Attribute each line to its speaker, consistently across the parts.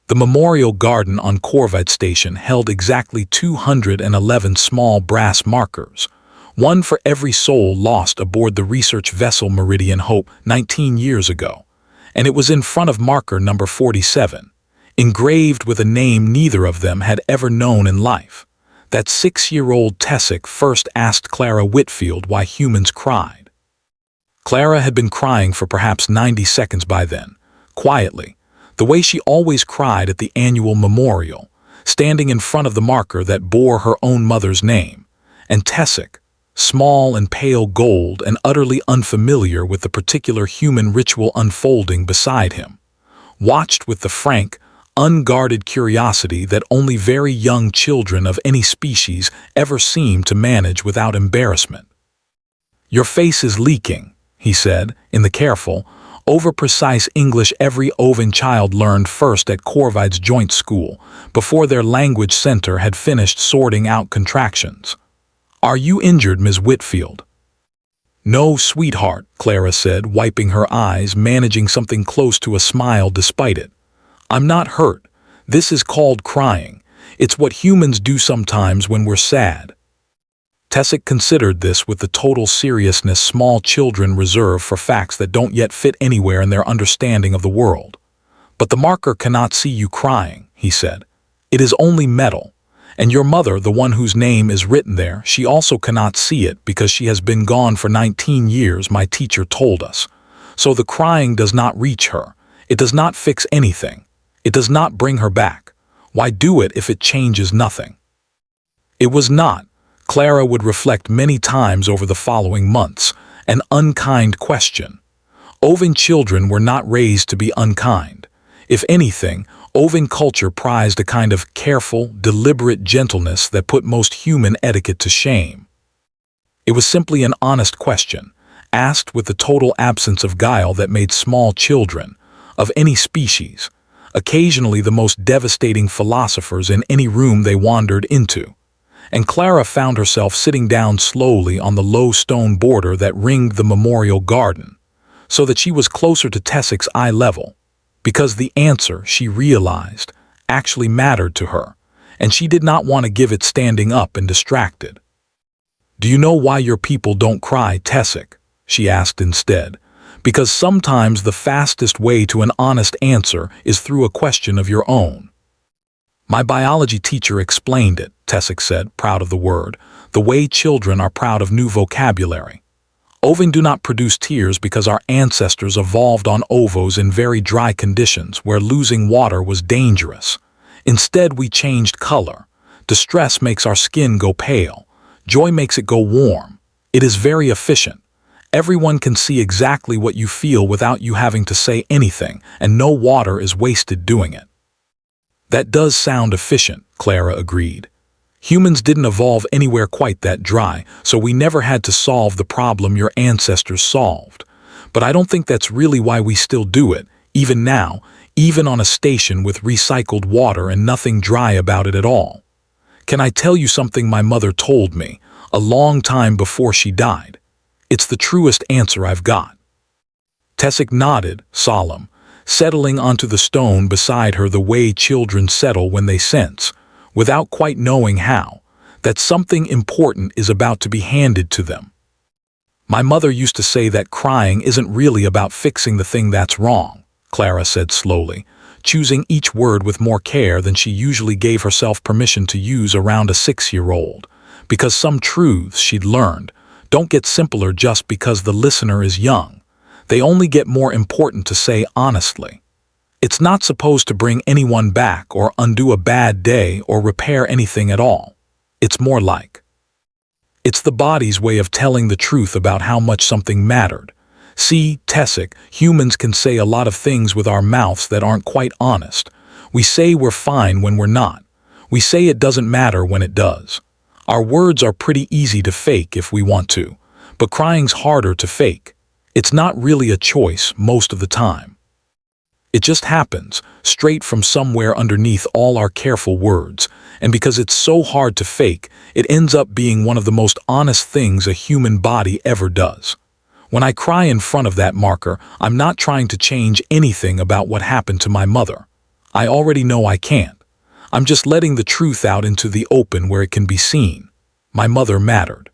Speaker 1: The memorial garden on Corvette Station held exactly 211 small brass markers, one for every soul lost aboard the research vessel Meridian Hope 19 years ago, and it was in front of marker number 47, engraved with a name neither of them had ever known in life. That 6-year-old Tessic first asked Clara Whitfield why humans cried. Clara had been crying for perhaps 90 seconds by then, quietly, the way she always cried at the annual memorial, standing in front of the marker that bore her own mother's name, and Tessic, small and pale gold and utterly unfamiliar with the particular human ritual unfolding beside him, watched with the frank, unguarded curiosity that only very young children of any species ever seem to manage without embarrassment. "Your face is leaking," he said, in the careful, over-precise English every Oven child learned first at Corvide's joint school, before their language center had finished sorting out contractions. "Are you injured, Ms. Whitfield?" "No, sweetheart," Clara said, wiping her eyes, managing something close to a smile despite it. "I'm not hurt. This is called crying. It's what humans do sometimes when we're sad." Tessic considered this with the total seriousness small children reserve for facts that don't yet fit anywhere in their understanding of the world. "But the marker cannot see you crying," he said. "It is only metal. And your mother, the one whose name is written there, she also cannot see it because she has been gone for 19 years, my teacher told us. So the crying does not reach her. It does not fix anything. It does not bring her back. Why do it if it changes nothing?" It was not, Clara would reflect many times over the following months, an unkind question. Oven children were not raised to be unkind. If anything, Oven culture prized a kind of careful, deliberate gentleness that put most human etiquette to shame. It was simply an honest question, asked with the total absence of guile that made small children, of any species, occasionally the most devastating philosophers in any room they wandered into. And Clara found herself sitting down slowly on the low stone border that ringed the memorial garden, so that she was closer to Tessic's eye level, because the answer, she realized, actually mattered to her, and she did not want to give it standing up and distracted. "Do you know why your people don't cry, Tessic?" she asked instead, "because sometimes the fastest way to an honest answer is through a question of your own." "My biology teacher explained it," Tessic said, proud of the word, "the way children are proud of new vocabulary. Oven do not produce tears because our ancestors evolved on ovos in very dry conditions where losing water was dangerous. Instead, we changed color. Distress makes our skin go pale. Joy makes it go warm. It is very efficient. Everyone can see exactly what you feel without you having to say anything, and no water is wasted doing it." "That does sound efficient," Clara agreed. "Humans didn't evolve anywhere quite that dry, so we never had to solve the problem your ancestors solved. But I don't think that's really why we still do it, even now, even on a station with recycled water and nothing dry about it at all. Can I tell you something my mother told me, a long time before she died? It's the truest answer I've got." Tessic nodded, solemn, settling onto the stone beside her the way children settle when they sense, without quite knowing how, that something important is about to be handed to them. "My mother used to say that crying isn't really about fixing the thing that's wrong," Clara said slowly, choosing each word with more care than she usually gave herself permission to use around a 6-year-old, because some truths she'd learned don't get simpler just because the listener is young. They only get more important to say honestly. It's not supposed to bring anyone back or undo a bad day or repair anything at all. It's more like, it's the body's way of telling the truth about how much something mattered. See, Tessic, humans can say a lot of things with our mouths that aren't quite honest. We say we're fine when we're not. We say it doesn't matter when it does. Our words are pretty easy to fake if we want to, but crying's harder to fake. It's not really a choice most of the time. It just happens, straight from somewhere underneath all our careful words, and because it's so hard to fake, it ends up being one of the most honest things a human body ever does. When I cry in front of that marker, I'm not trying to change anything about what happened to my mother. I already know I can't. I'm just letting the truth out into the open where it can be seen. My mother mattered.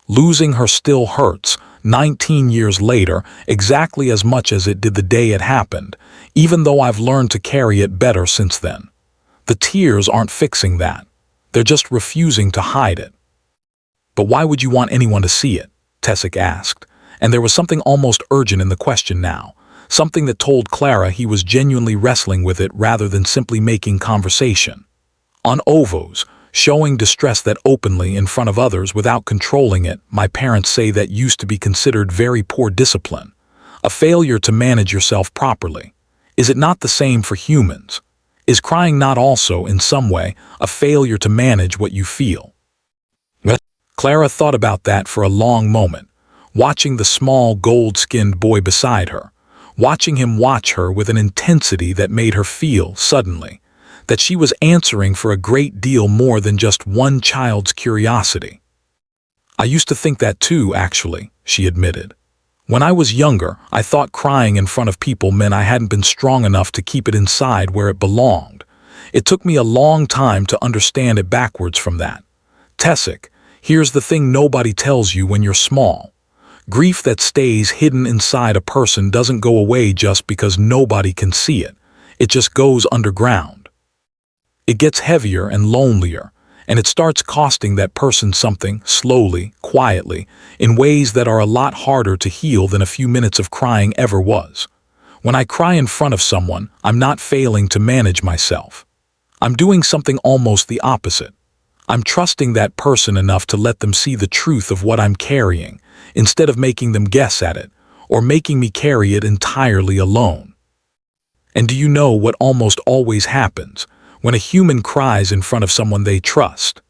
Speaker 1: Losing her still hurts, 19 years later, exactly as much as it did the day it happened, even though I've learned to carry it better since then. The tears aren't fixing that. They're just refusing to hide it. But why would you want anyone to see it? Tessic asked, and there was something almost urgent in the question now, something that told Clara he was genuinely wrestling with it rather than simply making conversation. On Ovos, showing distress that openly in front of others without controlling it, my parents say that used to be considered very poor discipline, a failure to manage yourself properly. Is it not the same for humans? Is crying not also, in some way, a failure to manage what you feel? Clara thought about that for a long moment, watching the small gold-skinned boy beside her, watching him watch her with an intensity that made her feel, suddenly, that she was answering for a great deal more than just one child's curiosity. I used to think that too, actually, she admitted. When I was younger, I thought crying in front of people meant I hadn't been strong enough to keep it inside where it belonged. It took me a long time to understand it backwards from that. Tessic, here's the thing nobody tells you when you're small. Grief that stays hidden inside a person doesn't go away just because nobody can see it. It just goes underground. It gets heavier and lonelier, and it starts costing that person something, slowly, quietly, in ways that are a lot harder to heal than a few minutes of crying ever was. When I cry in front of someone, I'm not failing to manage myself. I'm doing something almost the opposite. I'm trusting that person enough to let them see the truth of what I'm carrying, instead of making them guess at it, or making me carry it entirely alone. And do you know what almost always happens when a human cries in front of someone they trust?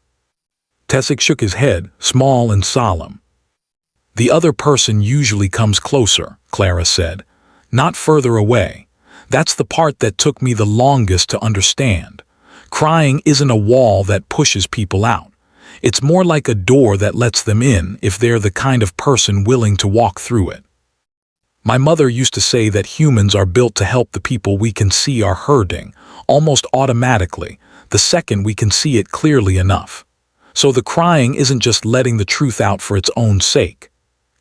Speaker 1: Tessic shook his head, small and solemn. The other person usually comes closer, Clara said, not further away. That's the part that took me the longest to understand. Crying isn't a wall that pushes people out. It's more like a door that lets them in if they're the kind of person willing to walk through it. My mother used to say that humans are built to help the people we can see are hurting, almost automatically, the second we can see it clearly enough. So the crying isn't just letting the truth out for its own sake.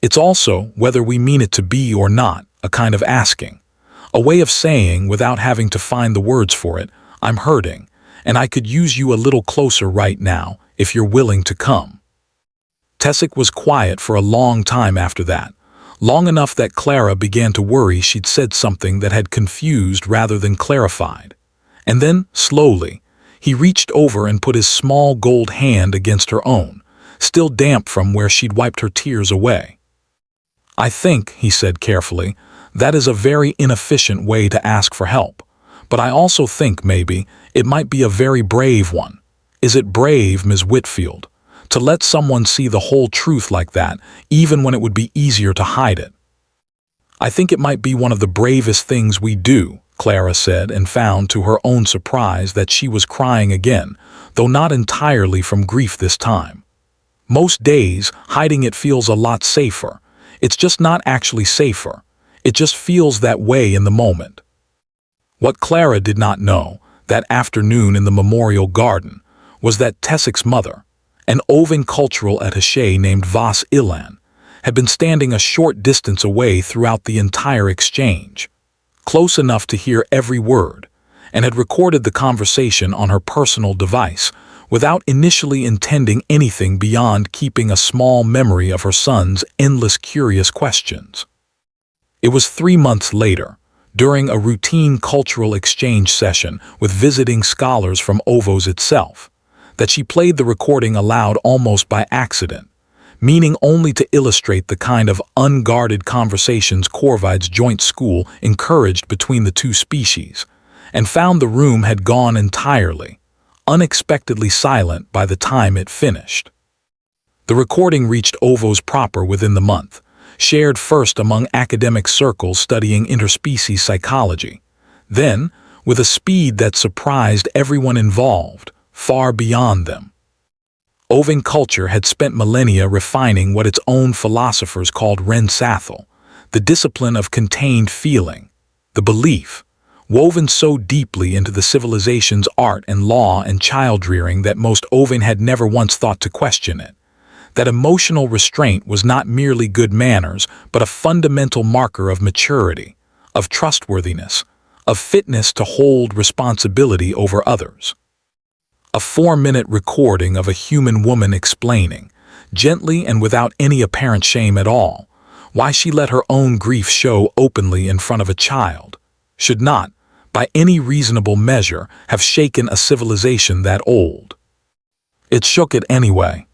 Speaker 1: It's also, whether we mean it to be or not, a kind of asking. A way of saying, without having to find the words for it, I'm hurting, and I could use you a little closer right now if you're willing to come. Tessic was quiet for a long time after that, long enough that Clara began to worry she'd said something that had confused rather than clarified. And then, slowly, he reached over and put his small gold hand against her own, still damp from where she'd wiped her tears away. I think, he said carefully, that is a very inefficient way to ask for help. But I also think, maybe, it might be a very brave one. Is it brave, Ms. Whitfield, to let someone see the whole truth like that, even when it would be easier to hide it? I think it might be one of the bravest things we do, Clara said, and found to her own surprise that she was crying again, though not entirely from grief this time. Most days, hiding it feels a lot safer. It's just not actually safer. It just feels that way in the moment. What Clara did not know, that afternoon in the memorial garden, was that Tessic's mother, an Ovan cultural attaché named Vas Ilan, had been standing a short distance away throughout the entire exchange, close enough to hear every word, and had recorded the conversation on her personal device without initially intending anything beyond keeping a small memory of her son's endless curious questions. It was 3 months later, during a routine cultural exchange session with visiting scholars from Ovos itself, that she played the recording aloud almost by accident, meaning only to illustrate the kind of unguarded conversations Corvide's joint school encouraged between the two species, and found the room had gone entirely, unexpectedly silent by the time it finished. The recording reached Ovos proper within the month, shared first among academic circles studying interspecies psychology, then, with a speed that surprised everyone involved, far beyond them. Ovan culture had spent millennia refining what its own philosophers called Ren Sathal, the discipline of contained feeling, the belief, woven so deeply into the civilization's art and law and child-rearing that most Owen had never once thought to question it. That emotional restraint was not merely good manners, but a fundamental marker of maturity, of trustworthiness, of fitness to hold responsibility over others. A 4-minute recording of a human woman explaining, gently and without any apparent shame at all, why she let her own grief show openly in front of a child, should not, by any reasonable measure, have shaken a civilization that old. It shook it anyway.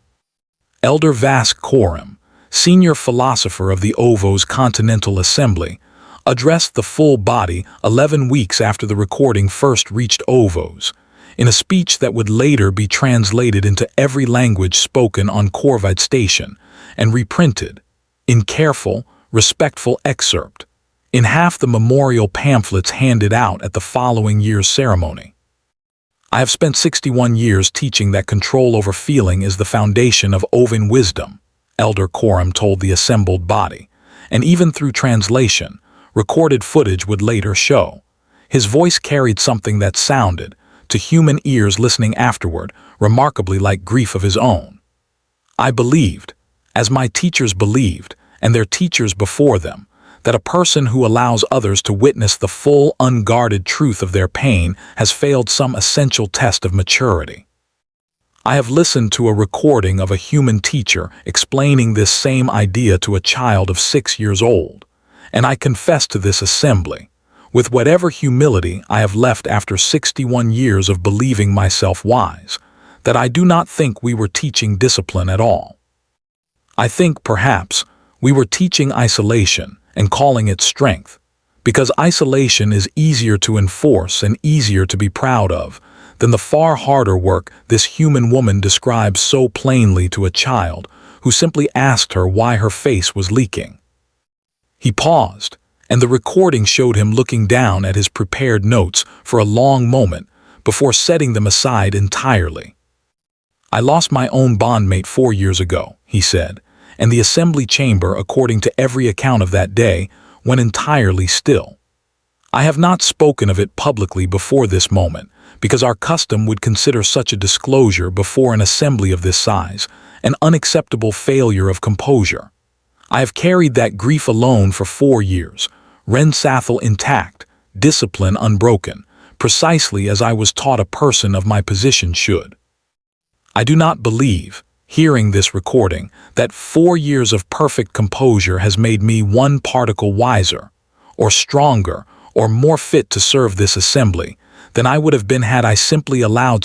Speaker 1: Elder Vask Coram, senior philosopher of the OVO's Continental Assembly, addressed the full body 11 weeks after the recording first reached OVO's, in a speech that would later be translated into every language spoken on Corvid Station and reprinted, in careful, respectful excerpt, in half the memorial pamphlets handed out at the following year's ceremony. I have spent 61 years teaching that control over feeling is the foundation of Oven wisdom, Elder Coram told the assembled body, and even through translation, recorded footage would later show. His voice carried something that sounded, to human ears listening afterward, remarkably like grief of his own. I believed, as my teachers believed, and their teachers before them, that a person who allows others to witness the full, unguarded truth of their pain has failed some essential test of maturity. I have listened to a recording of a human teacher explaining this same idea to a child of 6 years old, and I confess to this assembly, with whatever humility I have left after 61 years of believing myself wise, that I do not think we were teaching discipline at all. I think, perhaps, we were teaching isolation and calling it strength, because isolation is easier to enforce and easier to be proud of than the far harder work this human woman describes so plainly to a child who simply asked her why her face was leaking. He paused, and the recording showed him looking down at his prepared notes for a long moment before setting them aside entirely. I lost my own bondmate 4 years ago, he said, and the assembly chamber, according to every account of that day, went entirely still. I have not spoken of it publicly before this moment, because our custom would consider such a disclosure before an assembly of this size an unacceptable failure of composure. I have carried that grief alone for 4 years, Rensathal intact, discipline unbroken, precisely as I was taught a person of my position should. I do not believe, hearing this recording, that 4 years of perfect composure has made me one particle wiser, or stronger, or more fit to serve this assembly than I would have been had I simply allowed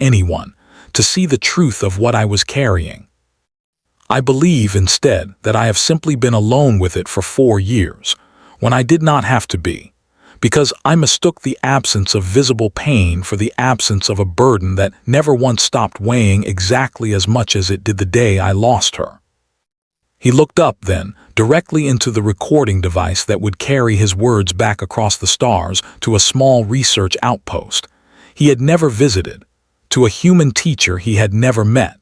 Speaker 1: anyone, to see the truth of what I was carrying. I believe, instead, that I have simply been alone with it for 4 years, when I did not have to be, because I mistook the absence of visible pain for the absence of a burden that never once stopped weighing exactly as much as it did the day I lost her. He looked up, then, directly into the recording device that would carry his words back across the stars to a small research outpost he had never visited, to a human teacher he had never met,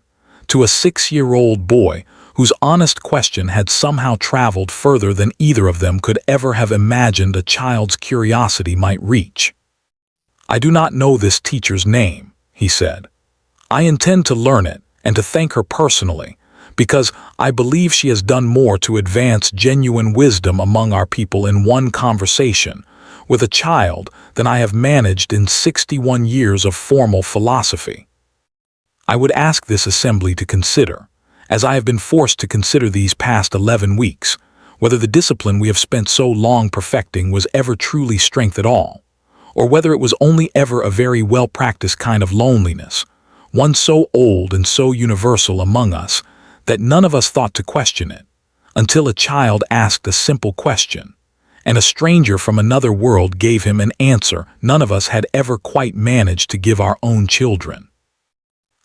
Speaker 1: to a 6-year-old boy whose honest question had somehow traveled further than either of them could ever have imagined a child's curiosity might reach. I do not know this teacher's name, he said. I intend to learn it and to thank her personally, because I believe she has done more to advance genuine wisdom among our people in one conversation with a child than I have managed in 61 years of formal philosophy. I would ask this assembly to consider, as I have been forced to consider these past 11 weeks, whether the discipline we have spent so long perfecting was ever truly strength at all, or whether it was only ever a very well-practiced kind of loneliness, one so old and so universal among us that none of us thought to question it, until a child asked a simple question, and a stranger from another world gave him an answer none of us had ever quite managed to give our own children.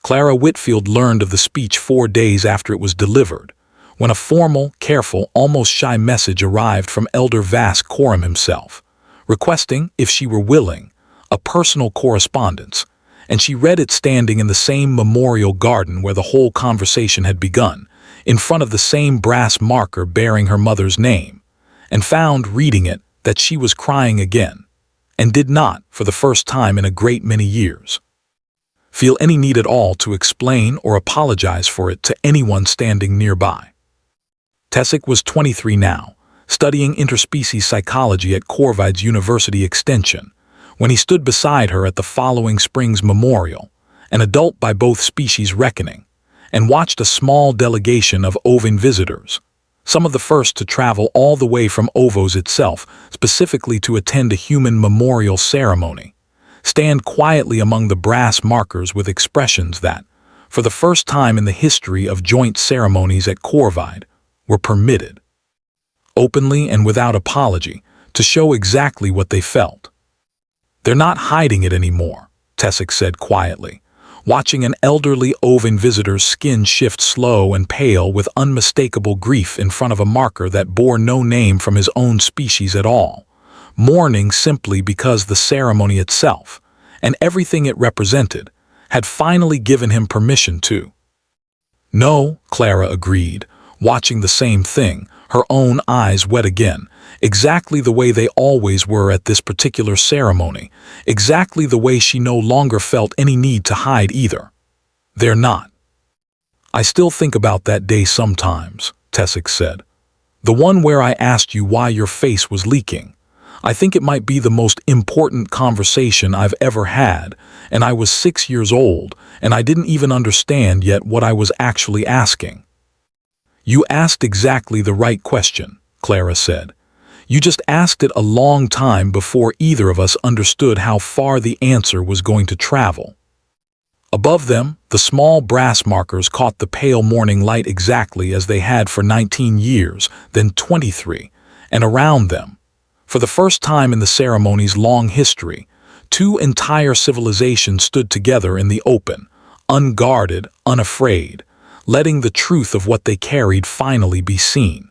Speaker 1: Clara Whitfield learned of the speech 4 days after it was delivered, when a formal, careful, almost shy message arrived from Elder Vask Coram himself, requesting, if she were willing, a personal correspondence, and she read it standing in the same memorial garden where the whole conversation had begun, in front of the same brass marker bearing her mother's name, and found, reading it, that she was crying again, and did not, for the first time in a great many years, feel any need at all to explain or apologize for it to anyone standing nearby. Tessic was 23 now, studying interspecies psychology at Corvide's University Extension, when he stood beside her at the following spring's memorial, an adult by both species reckoning, and watched a small delegation of ovine visitors, some of the first to travel all the way from Ovos itself, specifically to attend a human memorial ceremony, stand quietly among the brass markers with expressions that, for the first time in the history of joint ceremonies at Corvide, were permitted, openly and without apology, to show exactly what they felt. "They're not hiding it anymore," Tessic said quietly, watching an elderly ovine visitor's skin shift slow and pale with unmistakable grief in front of a marker that bore no name from his own species at all, mourning simply because the ceremony itself, and everything it represented, had finally given him permission to. "No," Clara agreed, watching the same thing, her own eyes wet again, exactly the way they always were at this particular ceremony, exactly the way she no longer felt any need to hide either. "They're not." "I still think about that day sometimes," Tessic said. "The one where I asked you why your face was leaking. I think it might be the most important conversation I've ever had, and I was 6 years old, and I didn't even understand yet what I was actually asking." "You asked exactly the right question," Clara said. "You just asked it a long time before either of us understood how far the answer was going to travel." Above them, the small brass markers caught the pale morning light exactly as they had for 19 years, then 23, and around them, for the first time in the ceremony's long history, two entire civilizations stood together in the open, unguarded, unafraid, letting the truth of what they carried finally be seen.